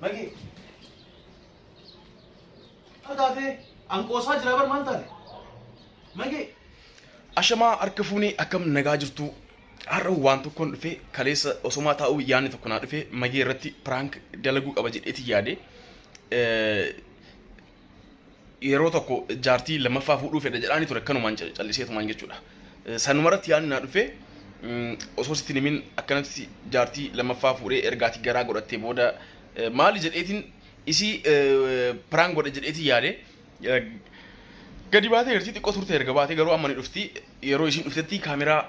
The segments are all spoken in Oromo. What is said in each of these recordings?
Magi. Ataate anqoosaa jira bar maal taate? Magi. Ashamaa harka fuunee akkam nagaa jirtu har'a waan tokkoon dhufee kaleessa osomaa taa'uu yaadni tokko naa dhufee Magii irratti prank dalaguu qaba jedheeti yaade. Yeroo tokko jaartii lammaffaa fuudhuu fedha jedhaanii ture akkanumaan calliseetumaan jechuudha. Sanumarratti yaadni naa dhufee osoo sitti himin akkanatti jaartii lammaffaa fuudhee ergaatii garaa godhattee booda maali jedheetiin isii prank godha jedheeti yaade. Gadi baatee jirti xiqqoo turte erga baatee garuu amma ni dhufti yeroo isiin dhuftetti kaameraa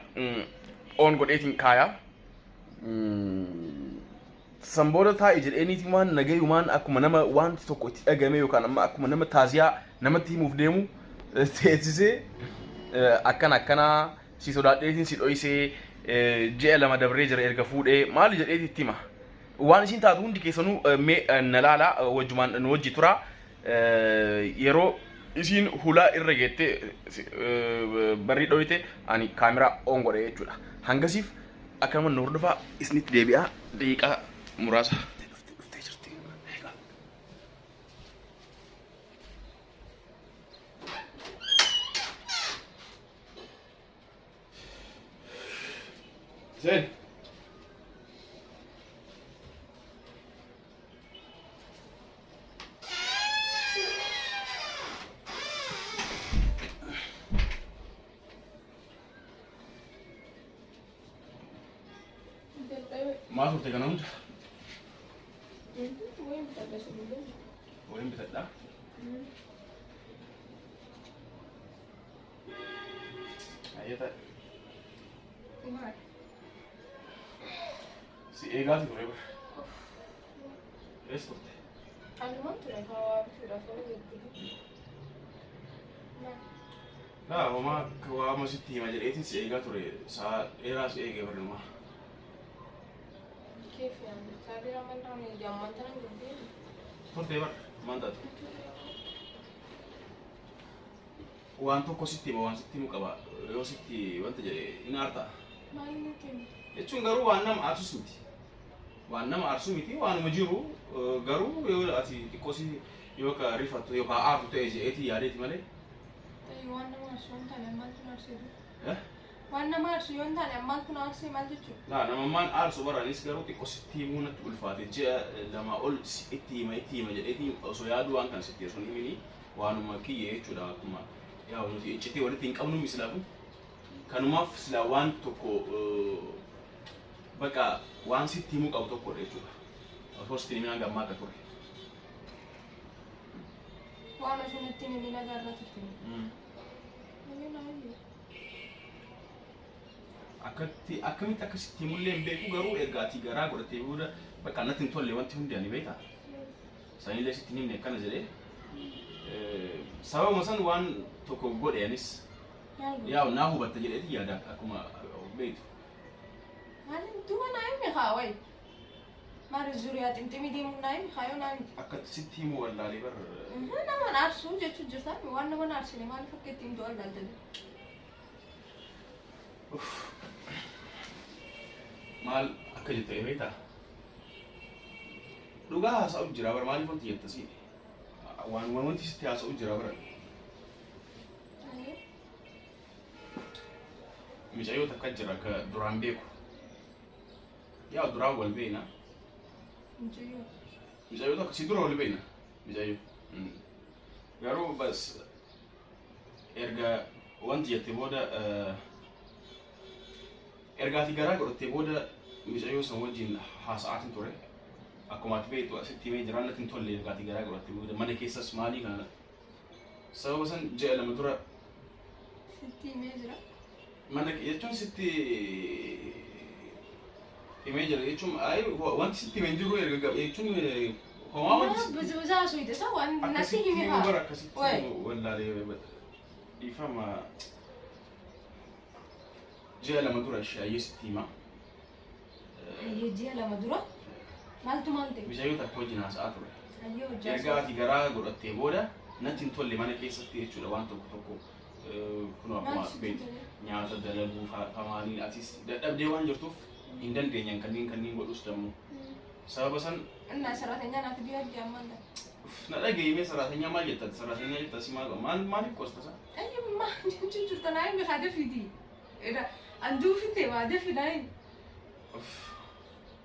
on godheetiin kaayaa. Sambooda taa'e jedheeniitumaan nagayumaan akkuma nama wanti tokko itti dhagame yookaan amma akkuma nama taaziyaa namatti himuuf deemu teessisee akkana si sodaadheetiin si dho'isee ji'a lama dabree jira erga fuudhee maali jedheeti itti hima. Waan isiin taatu hundi keessanuu na laala wajjumaan nu wajji tura yeroo isiin hulaa irra geettee barri dho'ite ani kaameraa on godhe jechuudha. Hangasiif akkama nu hordofaa isinitti deebi'aa daqiiqaa muraasa. Sen ما صرت كنون وين بتلبس اللون؟ وين بتطلع؟ هي معك سي ايه قاعد تقول ايش صرت؟ أنا ما أدري هو بتقول أفضل لا هو ما ستي ما جريتي سي ايه قاعد تقول سا ايه راس ايه قبل ما كيف يعني؟ تعبير عملنا اليوم ما أنت نقول صرت ايه بقى ما انت وانتو كوسيتي وان ستي مقبا يو ستي وانت جري إنارتا ما يمكن يتشون غرو وانام عرسومتي وانام عرسومتي وان مجيرو غرو يو اتي كوسي يوكا ريفاتو يوكا ارتو تيجي ايتي ياريتي مالي طيب وانا ما شلون تاني ما تنارسي اه وانا ما شلون تاني ما تنارسي ما تجو لا انا مان ارسو برا نيس غرو تي كوسيتي مونا تقول فاتي جا لما اقول اتي ما جديتي سو يادو ان كان ستي سون يميني وانو ما كي يچودا كما ያው ነው እቺቲ ወደ ትንቀምኑ ይስላሉ ከኑማፍ ስላዋን ቶኮ በቃ ዋን ሲቲሙ ቀብቶ ቆረቹ ሶስት ኒና ጋማ ከቶሪ ዋና ሸነቲን የሚነጋራት ትክክል akkamitti akka sittiimullee hin beeku garuu ergaatii garaa godhatee booda bakka natti hin tolle wanti hundi ani beeka sanillee sitti himne akkana jedhee sababa san waan tokko godheenis yaw naa hubatta jedheeti yaada akkuma beektu ማለት ዱማ ናይም ይኻወይ ማር ዙሪያ ጥምጥም ዲሙ ናይም ኻዮ ናይም akkatti sittiimu wallaalee bar nama naarsu jechu jirta waan nama naarsine maal fakkeetti himtu wallaaltani maal akka jette beekta dhugaa haasa'u jira bar maaliif wanti jettasi waan wanti sitti haasa'u jira bar mijaayoo takka jira ka duraan beeku yaa duraan wal beena mijaayoo takka si dura wal beena mijaayoo garuu bas erga wanti jette booda ergaati garaa godhattee booda mijaayoo san wajjin haasa'aatiin ture akkuma ati beektu asitti himee jiraan natti hin tolle ergaati garaa godhattee booda mana keessas maalii kana sababa san ji'a lama dura sitti himee jira mana jechuun sitti himee jira jechuun wanti sitti himee jiru erga jechuun homaa wanti ብዙ አሶይተ ሰው እናቲ ይሄ ወይ ወላሂ ይፈማ ji'a lama dura shaayee sitti hima ji'a lama dura maaltu maalte mijaayoo takka wajjin haasa'aa ture ayyoo erga ati garaa godhattee booda natti hin tolle mana keessatti jechuudha waan tokko kun akkuma beektu nyaata dalaguu famaanii atis dadhabdee waan jirtuuf hin dandeenyan kanneen godhus dammoo سبب سن الناس سراتني أنا في بيت جمال ده نلا جاي سراتني ما جت سراتني جت تسمع ما نكوست صح أي ما شفت أنا يوم خادم في دي إذا عنده في تي ما ده في ناين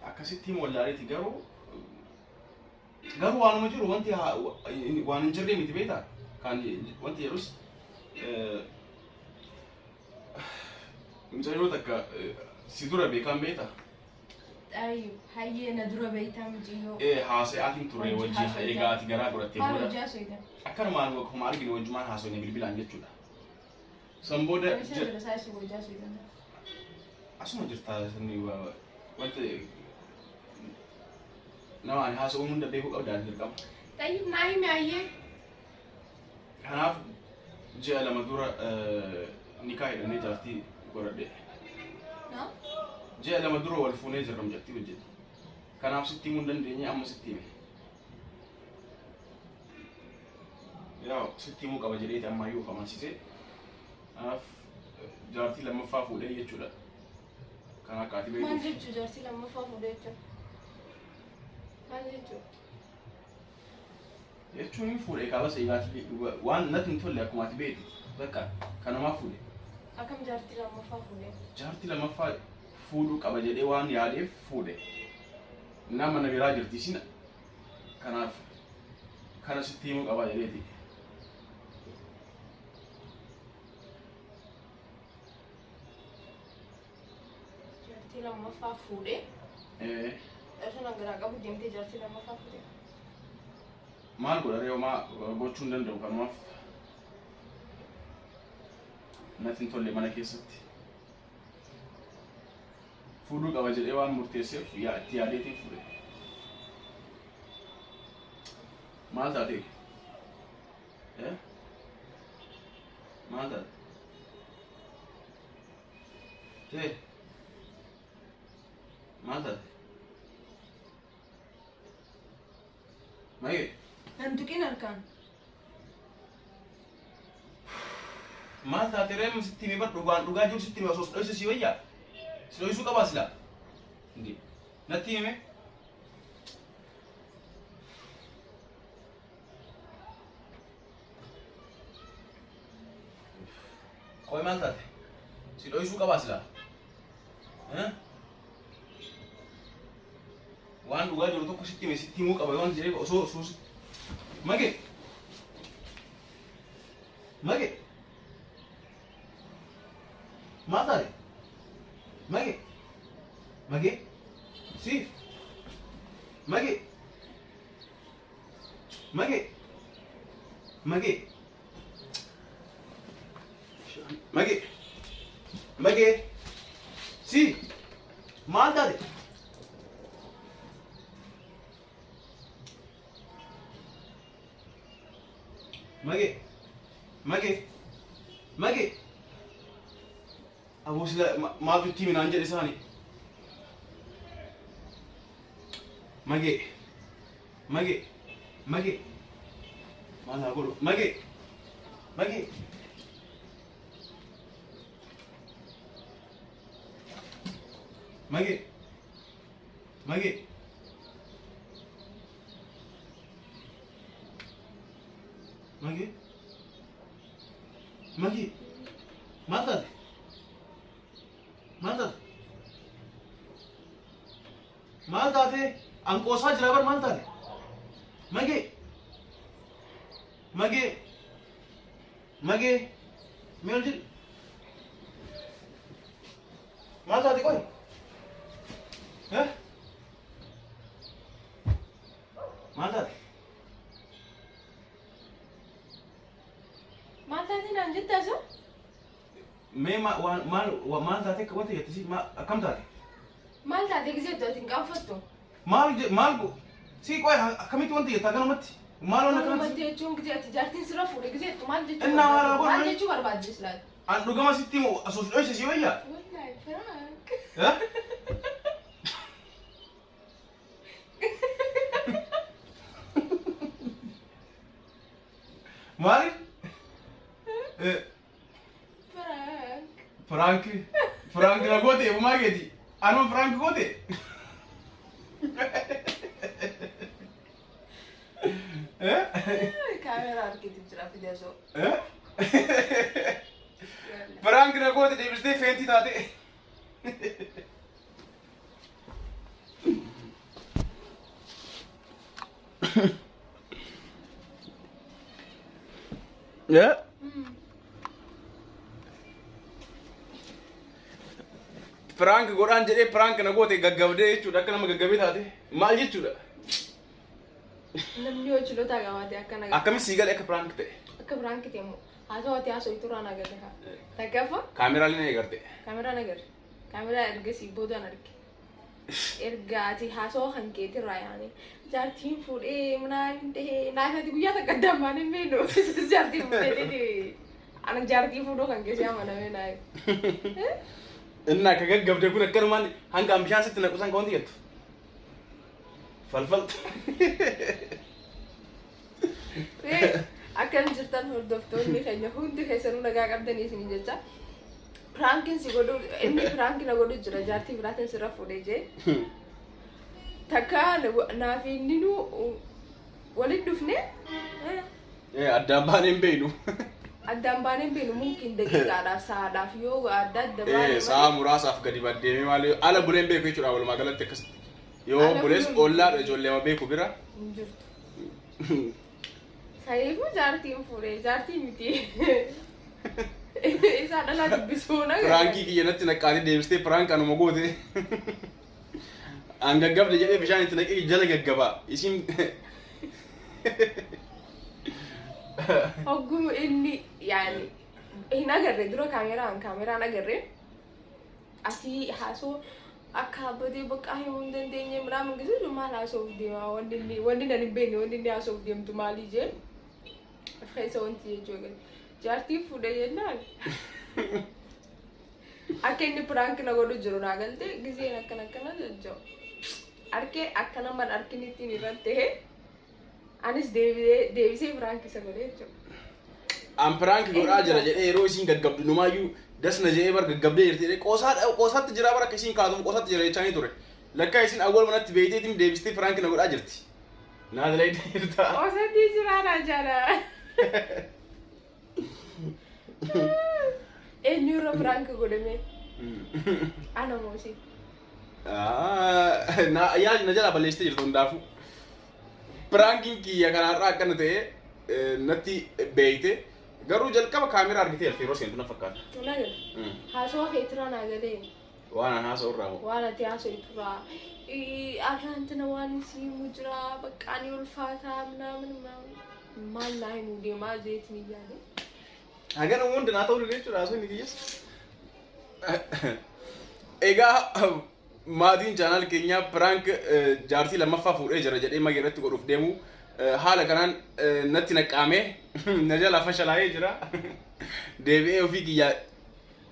akkasitti himu wallaalee garuu waanuma jiru wanti waan hin jirre miti beektaa kan wanti jedhus mucayyoo takka si dura beekan beektaa أيوة هاي ندرة بيتها مجيو haasa'aatiin turre wajjin egaa ati garaa godhattee ما booda رجع سويدا akkanumaan akkuma arginu wajjumaan haasofne bilbilaan jechuudha san booda مش هذا سايس رجع سويدا asuma jirtaa sanni wanti nama ani haasa'uu hunda beekuu qabdaa dirqama. طيب نايم عيه Kanaaf ji'a lama dura nikaa hidhannee jaartii godhadhe. نعم Ji'a lama dura wal fuunee jirra mucattii wajjin. Kanaaf sitti himuu hin dandeenye amma sitti hime. Yaa sitti himuu qaba jedheeti ammayyuu of amansiise. Kanaaf jaartii lammaffaa fuudhee jechuudha. Kan akka ati ما beekuuf. نجيت جارتي لما فاهم ليته ما نجيت Jechuun hin fuudhee qaba seegaati waan natti hin tolle akkuma ati beektu. Bakka kanamaaf fuudhe. أكم جارتي لما فاهم ليه Jaartii lammaffaa fuudhuu qaba jedhee waan yaadeef fuudhe. Nama na biraa jirti isin kanaaf kana sitti himuu qaba jedheeti. جارتي لما فاهم ليه عشان أقرأ قبل ديمتي جارتي لما فاهم ليه Maal godha reewu maa gochuu hin danda'u kanumaaf natti hin tolle mana keessatti. Fuudhuu qaba jedhee waan murteesseef itti yaadeetiin fuudhe. Maal taate? Maal taate? Tee? Maal taate? Mayee? أنتوا كين أركان Maal taate reemu sitti himee bar dhugaa jiru sitti himee osoo dhoyse si wayyaa? Si dhoysuu qabaa silaa? Natti hime? Qoy maal taate? Si dhoysuu qabaa silaa? Waan dhugaa jiru tokko sitti hime sitti himuu qaba waan jedhee osoo Mage! Mage! Maal taate? Mage! Mage! Si! Mage! Mage! Mage! Mage! Mage! Si! Maal taate? Mage! Mage! Mage! Aboo sila maaltu itti minaan jedhe isaani? Mage! Mage! Mage! Maal haa godhu? Mage! Mage! Mage! Mage! Mage? Mage? Maal taate? Maal taate? Maal taate? Anqoosaa jira bar maal taate? Mage? Mage? Mage? Meel jedhi? Maal taate qoy? Maal taate? ما تاتين عن جدة شو Mee maal taate wanta jettisi akkam taate? ما تاتي زيت دوتين كافتو Maal si qoy akkamitti wanta jettaa kanumatti? Maal waan ما akkanatti? تيجون كذا جارتين سرافو زيت ما تيجون إنها ما أنا ما أقول- تيجون أربعة جسلات An dhugama sitti himu osoo dhoyse si wayyaa? والله فرانك Maali? فرانك Frank na goote, bumaa geeti. Anuma Frank goote. Kaamera harkiitti jira fidee soo. Prank na goote deebistee feenti taate. Yeah. Prank godhaan jedhee prank na goote gaggabdee jechuudha akka nama gaggabee taate maal jechuudha. Namni yoo chilota gabaate akkana. Akkamitti sii galee akka prank ta'e. Akka prank ta'e immoo haasawati haasawii turaan agarre haa. Takkafa. Kaameraalee na eegarte. Kaameraan agarre. Kaameraa ergasii boodaan arge. Ergaati haasawaa kan keetii irraa yaane. Jaartiin fuudhee minaan ta'ee naafati guyyaa takka dammaan hin beeknu. Jaartiin fuudhee ana jaartii fuudhoo kan keessaa amanamee naayi. Inna akka gaggabdee kun akkanumaan hanga bishaan sitti naqusan ka wanti jettu. Falfaltu. Akkam jirtan hordoftoonni keenya hundi keessanuu nagaa qabdanii isin jecha. Prankiin si godhu inni prank na godhu jira jaartii biraatiin sirra fuudhee jee. Takka naaf inni nu waliin dhufne. Addaan baanee hin beeknu. Addaan baanee hin beeknu mungkin daqiiqaadhaaf sa'aadhaaf yoo adda adda baanee. Sa'a muraasaaf gadi baddeemee malee ala buleen beeku jechuudha walumaa galatti akkasitti. Yoo bulees ollaadha ijoollee ma beeku bira. Hin jirtu. Saayifuu jaartiin fuudhee jaartii miti. Isa dhalaa dubbisuu na. Pranki kiyya natti naqqaatee deebistee prank anuma goote. An gaggabde jedhee bishaan itti naqee jala gaggabaa. Isin hogguu inni yaani hin agarre dura kaameraan agarre asii haasoo akka abbatee bakka himuu hin dandeenye midhaan gisee maal haasoof deema wanni nan hin beekne wanni inni haasoof deemtu maalii jee feesa wanti jechuudha jaartii fuudhee jennaan akka inni prank na godhu jiru naa galtee giseen akkana jechuu arkee akkana man arkinittiin irratti ta'e anis deebisee prank isa godhe jechuudha. An prank godhaa jira jedhee yeroo isiin gaggabdu numaayyuu dasna jedhee bar gaggabdee jirti qoosaatti jira bara akka isiin kaatumu qoosaatti jira jechaanii ture. Lakkaa isiin awwal manatti beeyteetiin deebistee prank na godhaa jirti. Naa dalay jirta. Qoosaatti jira naa jaala. Eenyurra prank godhame. Ana moosi. Yaadni na jala balleessitee jirtu hundaafuu. Pranking kiyya kanarraa akkana ta'e natti beeyte garuu jalqaba kaameraa argitee yeroo seentu na fakkaata. Nagal. Haasawaa keetirraa naa galee. Waan haasa'u irraa moo? Waan ati haasa'u irraa. Arraantina waan isiimu jira baqqaanii ulfaataa minaamin maal naa himuu deemaa jeetiin iyyaale. Hagana hundi naa ta'uu jechuudha haasa'u inni kiyyas. Egaa maatiin chaanal keenya prank jaartii lammaffaa fuudhee jira jedhee magi irratti godhuuf deemu haala kanaan natti naqqaamee na jala fashalaa'ee jira. Deebi'ee ofii kiyya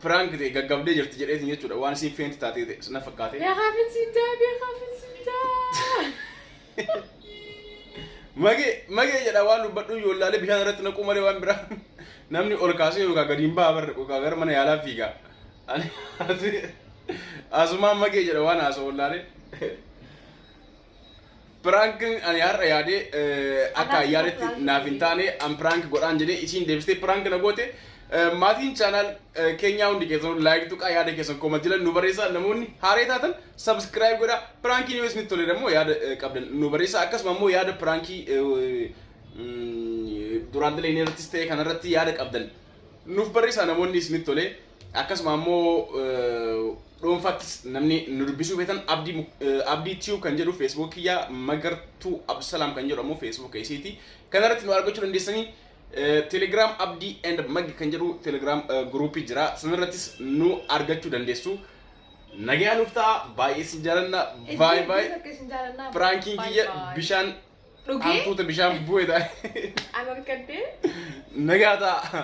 prank ta'e gaggabdee jirti jedheetiin jechuudha waan isiin feenti taatee na fakkaate. Beekaafin sintaa. Magee jedha waan dubbadhu yoollaalee bishaan irratti naquu malee waan biraa namni ol kaasee yookaan gadi hin ba'a barra gara mana yaalaa fiigaa. Asumaan magee jedha waan haasa'u wallaalee. Prank ani har'a yaadee akka yaadetti naaf hin taane an prank godhaan jedhee isiin deebistee prank na goote. Maatiin chaanal keenyaa hundi keessan like tuqaa yaada keessan comment jedhan nu barreessaa namoonni haaree taatan subscribe godhaa. Prankiin yoo isinitti tole immoo yaada qabdan nu barreessaa akkasuma immoo yaada prankii duraan dilee irrattis ta'e kanarratti yaada qabdan nuuf barreessaa namoonni isinitti tole. Akkasuma immoo dhuunfaattis namni nu dubbisuu feetan abdii tiyuu kan jedhu Facebook kiyya magartuu absalaam kan jedhu ammoo Facebook isiiti. Kanarratti nu argachuu dandeessanii Telegram abdii and mag kan jedhu Telegram groupii jira. Sanarrattis nu argachuu dandeessu. Nagaa nuuf ta'a baay'ee sin jaalanna bye bye. Prankiin kiyya bishaan hantuuta bishaan bu'ee ta'a. Amarkadde. Nagaa ta'a.